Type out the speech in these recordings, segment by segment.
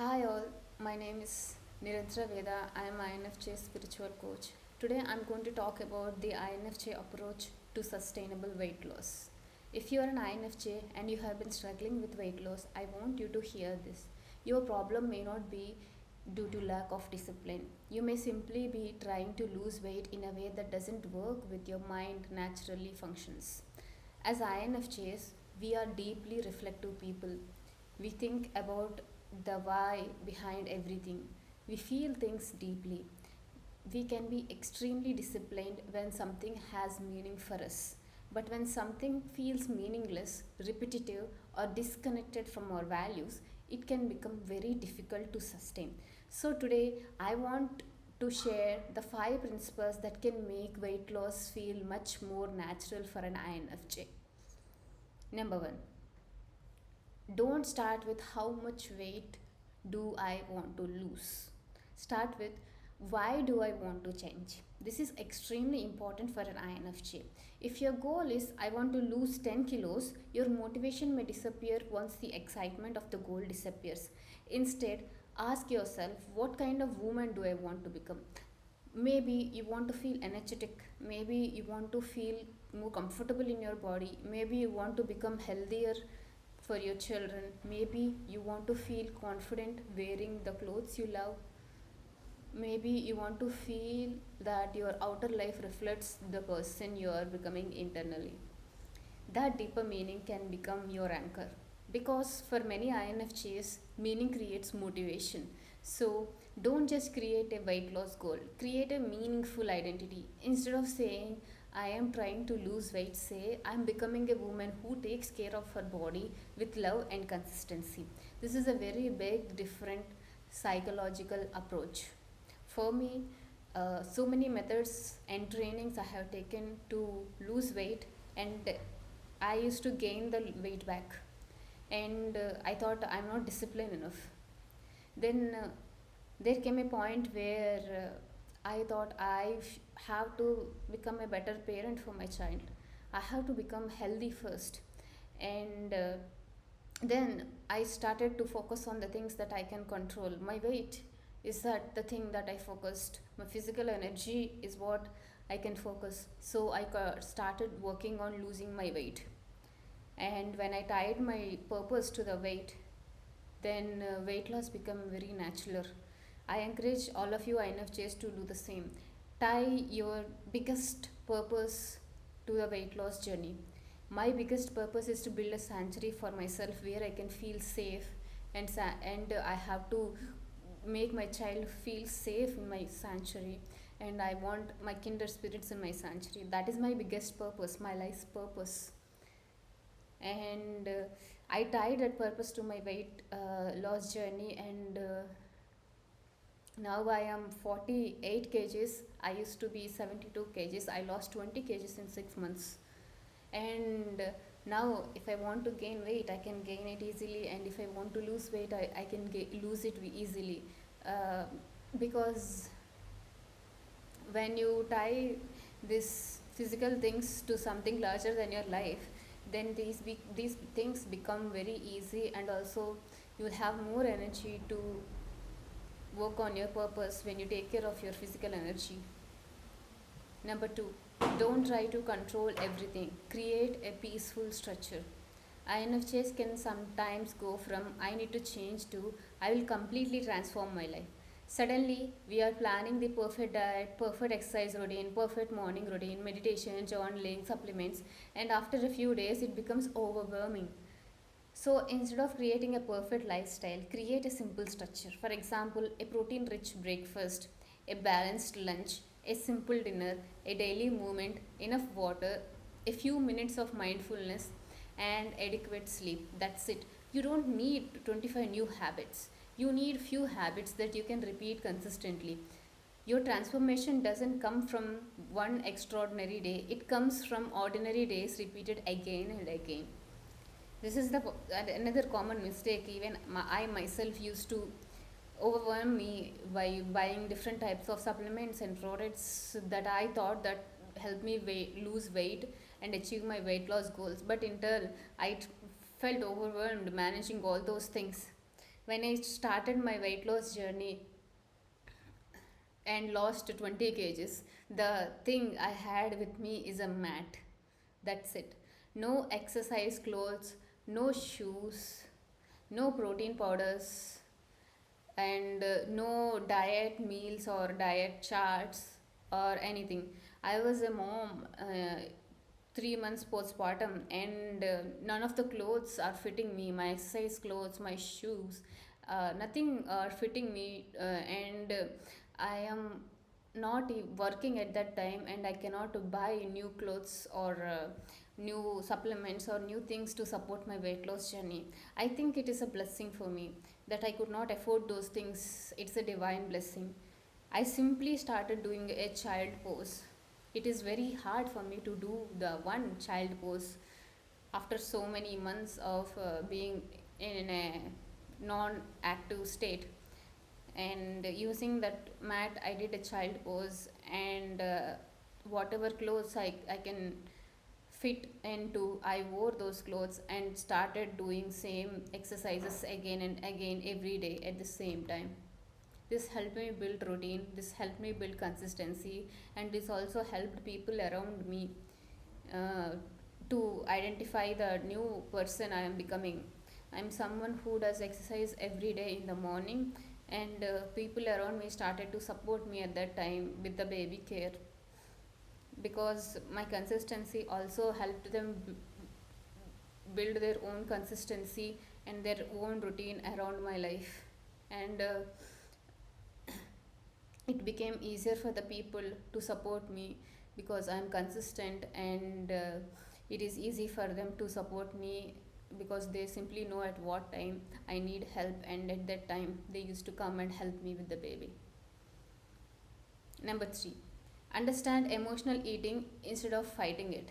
Hi all, my name is Niranjana Veda. I am INFJ spiritual coach. Today I am going to talk about the INFJ approach to sustainable weight loss. If you are an INFJ and you have been struggling with weight loss, I want you to hear this. Your problem may not be due to lack of discipline. You may simply be trying to lose weight in a way that doesn't work with your mind naturally functions. As INFJs, we are deeply reflective people. We think about the why behind everything. We feel things deeply. We can be extremely disciplined when something has meaning for us. But when something feels meaningless, repetitive, or disconnected from our values, it can become very difficult to sustain. So, today I want to share the five principles that can make weight loss feel much more natural for an INFJ. Number one, don't start with how much weight do I want to lose. Start with why do I want to change. This is extremely important for an INFJ. If your goal is I want to lose 10 kilos, your motivation may disappear once the excitement of the goal disappears. Instead, ask yourself what kind of woman do I want to become. Maybe you want to feel energetic, maybe you want to feel more comfortable in your body, maybe you want to become healthier for your children, maybe you want to feel confident wearing the clothes you love, maybe you want to feel that your outer life reflects the person you are becoming internally. That deeper meaning can become your anchor, because for many INFJs, meaning creates motivation. So don't just create a weight loss goal, create a meaningful identity. Instead of saying I am trying to lose weight, say I am becoming a woman who takes care of her body with love and consistency. This is a very big different psychological approach. For me, so many methods and trainings I have taken to lose weight, and I used to gain the weight back, and I thought I'm not disciplined enough. Then there came a point where I thought have to become a better parent for my child. I have to become healthy first, and then I started to focus on the things that I can control. My weight is that the thing that I focused. My physical energy is what I can focus. So I started working on losing my weight. And when I tied my purpose to the weight, then weight loss become very natural. I encourage all of you INFJs to do the same. Tie your biggest purpose to the weight loss journey. My biggest purpose is to build a sanctuary for myself where I can feel safe, and I have to make my child feel safe in my sanctuary, and I want my kindred spirits in my sanctuary. That is my biggest purpose, my life's purpose. And I tied that purpose to my weight loss journey, and now I am 48 kgs. I used to be 72 kgs. I lost 20 kgs in 6 months. And now if I want to gain weight, I can gain it easily, and if I want to lose weight, I can lose it easily. uh, because when you tie these physical things to something larger than your life, then these things become very easy, and also you will have more energy to work on your purpose when you take care of your physical energy. Number two, don't try to control everything. Create a peaceful structure. INFJs can sometimes go from I need to change to I will completely transform my life. Suddenly, we are planning the perfect diet, perfect exercise routine, perfect morning routine, meditation, journaling, supplements, and after a few days, it becomes overwhelming. So instead of creating a perfect lifestyle, create a simple structure. For example, a protein rich breakfast, a balanced lunch, a simple dinner, a daily movement, enough water, a few minutes of mindfulness, and adequate sleep. That's it. You don't need 25 new habits. You need few habits that you can repeat consistently. Your transformation doesn't come from one extraordinary day, it comes from ordinary days repeated again and again. This is the another common mistake. Even I myself used to overwhelm me by buying different types of supplements and products that I thought that help me lose weight and achieve my weight loss goals. But in turn, I felt overwhelmed managing all those things. When I started my weight loss journey and lost 20 kgs, the thing I had with me is a mat. That's it. No exercise clothes, no shoes, no protein powders, and no diet meals or diet charts or anything. I was a mom, 3 months postpartum, and none of the clothes are fitting me. My exercise clothes, my shoes, nothing are fitting me, and I am not working at that time, and I cannot buy new clothes or new supplements or new things to support my weight loss journey. I think it is a blessing for me that I could not afford those things. It's a divine blessing. I simply started doing a child pose. It is very hard for me to do the one child pose after so many months of being in a non active state. And using that mat, I did a child pose, and whatever clothes I can fit into, I wore those clothes and started doing same exercises again and again every day at the same time. This helped me build routine, this helped me build consistency, and this also helped people around me uh, to identify the new person I am becoming. I'm someone who does exercise every day in the morning, and people around me started to support me at that time with the baby care, because my consistency also helped them build their own consistency and their own routine around my life. And it became easier for the people to support me because I'm consistent, and it is easy for them to support me because they simply know at what time I need help, and at that time they used to come and help me with the baby. Number 3, understand emotional eating instead of fighting it.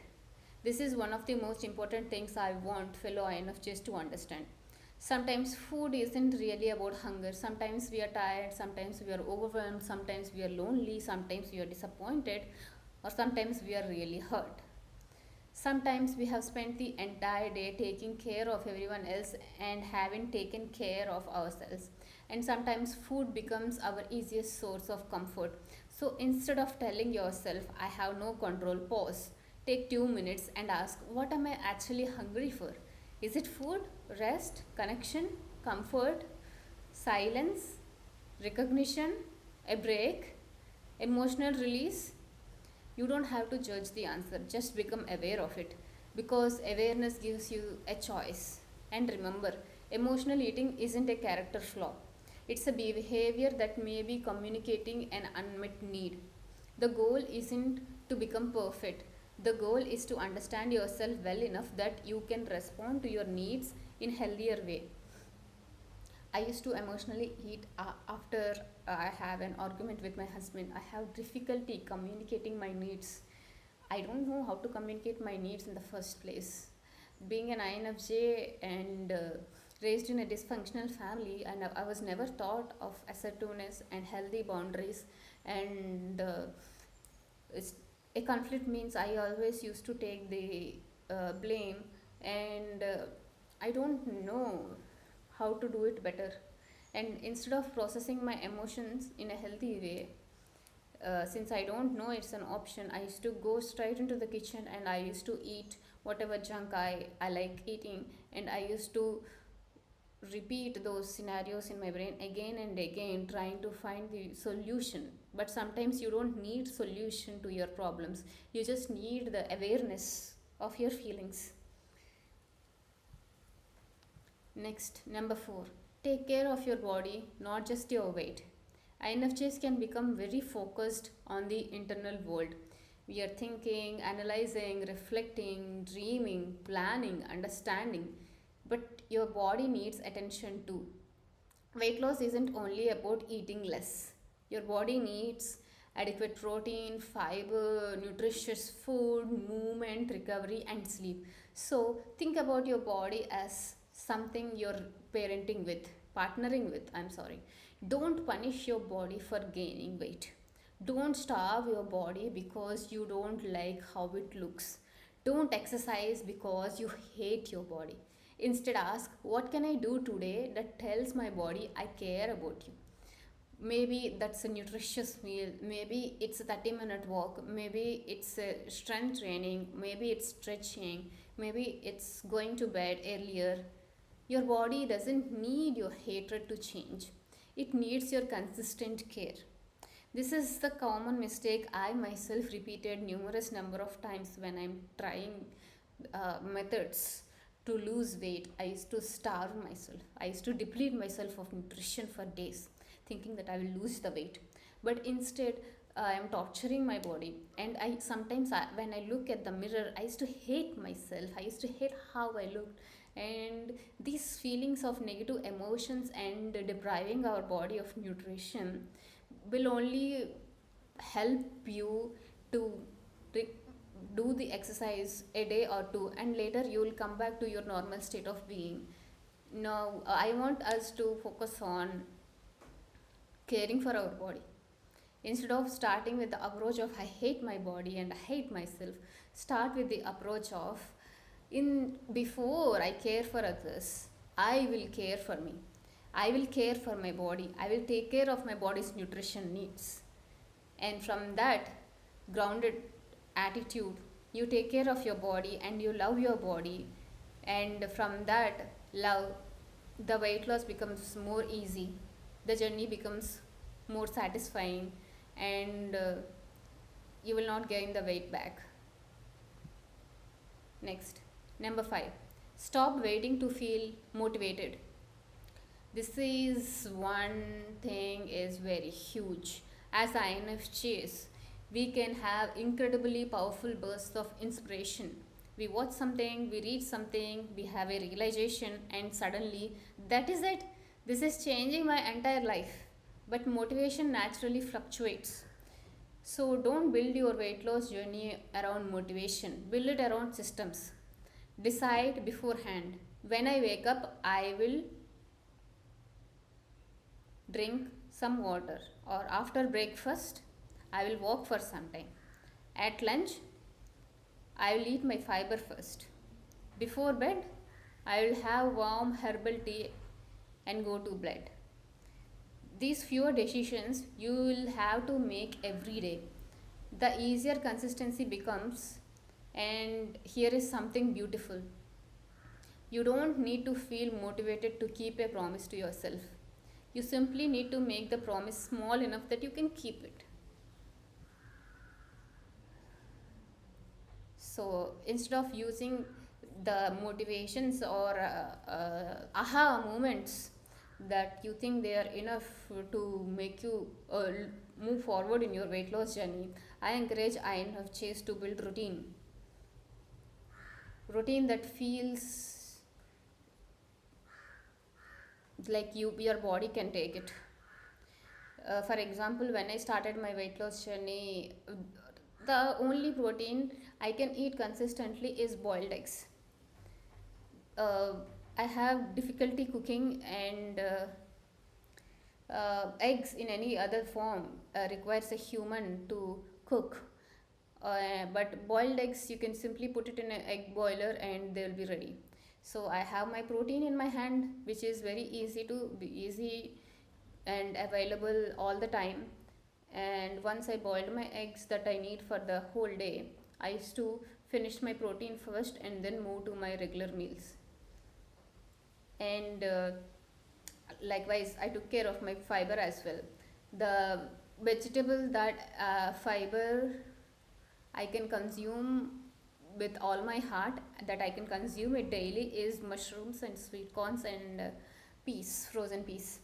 This is one of the most important things I want fellow INFJs to understand. Sometimes food isn't really about hunger. Sometimes we are tired, sometimes we are overwhelmed, sometimes we are lonely, sometimes we are disappointed, or sometimes we are really hurt. Sometimes we have spent the entire day taking care of everyone else and haven't taken care of ourselves. And sometimes food becomes our easiest source of comfort. So instead of telling yourself, I have no control, pause. Take 2 minutes and ask, what am I actually hungry for? Is it food, rest, connection, comfort, silence, recognition, a break, emotional release? You don't have to judge the answer, just become aware of it, because awareness gives you a choice. And remember, emotional eating isn't a character flaw, it's a behavior that may be communicating an unmet need. The goal isn't to become perfect, the goal is to understand yourself well enough that you can respond to your needs in healthier way. I used to emotionally eat after I have an argument with my husband. I have difficulty communicating my needs. I don't know how to communicate my needs in the first place. Being an INFJ and raised in a dysfunctional family, and I was never taught of assertiveness and healthy boundaries. And it's, a conflict means I always used to take the blame, and I don't know how to do it better. And instead of processing my emotions in a healthy way, since I don't know it's an option, I used to go straight into the kitchen and I used to eat whatever junk I like eating, and I used to repeat those scenarios in my brain again and again, trying to find the solution. But sometimes you don't need solution to your problems, you just need the awareness of your feelings. Next, number 4, take care of your body, not just your weight. INFJs can become very focused on the internal world. We are thinking, analyzing, reflecting, dreaming, planning, understanding, but your body needs attention too. Weight loss isn't only about eating less. Your body needs adequate protein, fiber, nutritious food, movement, recovery, and sleep. So think about your body as something you're parenting with, partnering with. I'm sorry. Don't punish your body for gaining weight. Don't starve your body because you don't like how it looks. Don't exercise because you hate your body. Instead, ask, what can I do today that tells my body I care about you? Maybe that's a nutritious meal, maybe it's a 30-minute walk, maybe it's a strength training, maybe it's stretching, maybe it's going to bed earlier. Your body doesn't need your hatred to change, it needs your consistent care. This is the common mistake I myself repeated numerous number of times when I'm trying methods to lose weight. I used to starve myself, I used to deplete myself of nutrition for days, thinking that I will lose the weight. But instead, I am torturing my body. And when I look at the mirror, I used to hate myself. I used to hate how I looked. And these feelings of negative emotions and depriving our body of nutrition will only help you to re- do the exercise a day or two, and later you will come back to your normal state of being. Now, I want us to focus on caring for our body. Instead of starting with the approach of I hate my body and I hate myself, start with the approach of in before I care for others, I will care for me. I will care for my body. I will take care of my body's nutrition needs. And from that grounded attitude, you take care of your body and you love your body. And from that love, the weight loss becomes more easy. The journey becomes more satisfying, and you will not gain the weight back. Next, number 5, stop waiting to feel motivated. This is one thing is very huge. As INFJs, we can have incredibly powerful bursts of inspiration. We watch something, we read something, we have a realization, and suddenly that is it. This is changing my entire life. But motivation naturally fluctuates. So don't build your weight loss journey around motivation, build it around systems. Decide beforehand, when I wake up, I will drink some water, or after breakfast, I will walk for some time. At lunch, I will eat my fiber first. Before bed, I will have warm herbal tea and go to bed. These fewer decisions you will have to make every day. The easier consistency becomes, and here is something beautiful. You don't need to feel motivated to keep a promise to yourself. You simply need to make the promise small enough that you can keep it. So instead of using the motivations or aha moments that you think they are enough to make you move forward in your weight loss journey, I encourage INFJs to build routine that feels like your body can take it. For example, when I started my weight loss journey, the only protein I can eat consistently is boiled eggs. uh, I have difficulty cooking, and eggs in any other form requires a human to cook. But boiled eggs, you can simply put it in an egg boiler and they'll be ready. So I have my protein in my hand, which is very easy and available all the time. And once I boiled my eggs that I need for the whole day, I used to finish my protein first and then move to my regular meals. And likewise, I took care of my fiber as well. The vegetable that fiber I can consume with all my heart, that I can consume it daily, is mushrooms and sweet corns and peas, frozen peas.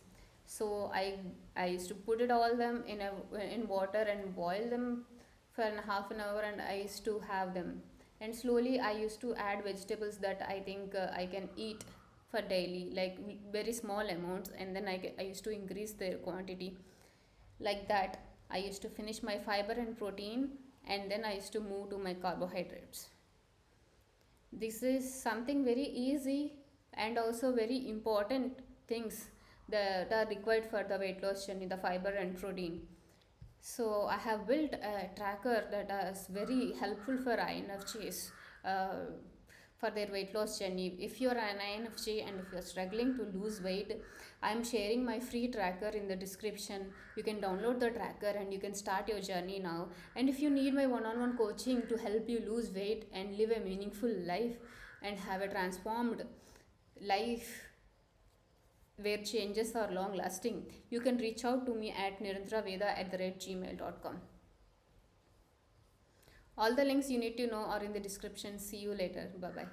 So I used to put it all them in water and boil them for half an hour, and I used to have them. And slowly I used to add vegetables that I think I can eat for daily, like very small amounts, and then I used to increase their quantity. Like that, I used to finish my fiber and protein, and then I used to move to my carbohydrates. This is something very easy and also very important things that are required for the weight loss journey, the fiber and protein. So I have built a tracker that is very helpful for INFJs. for their weight loss journey. If you are an INFJ and if you are struggling to lose weight, I am sharing my free tracker in the description. You can download the tracker and you can start your journey now. And if you need my one-on-one coaching to help you lose weight and live a meaningful life and have a transformed life where changes are long lasting, you can reach out to me at nirantraveda@gmail.com. All the links you need to know are in the description. See you later. Bye bye.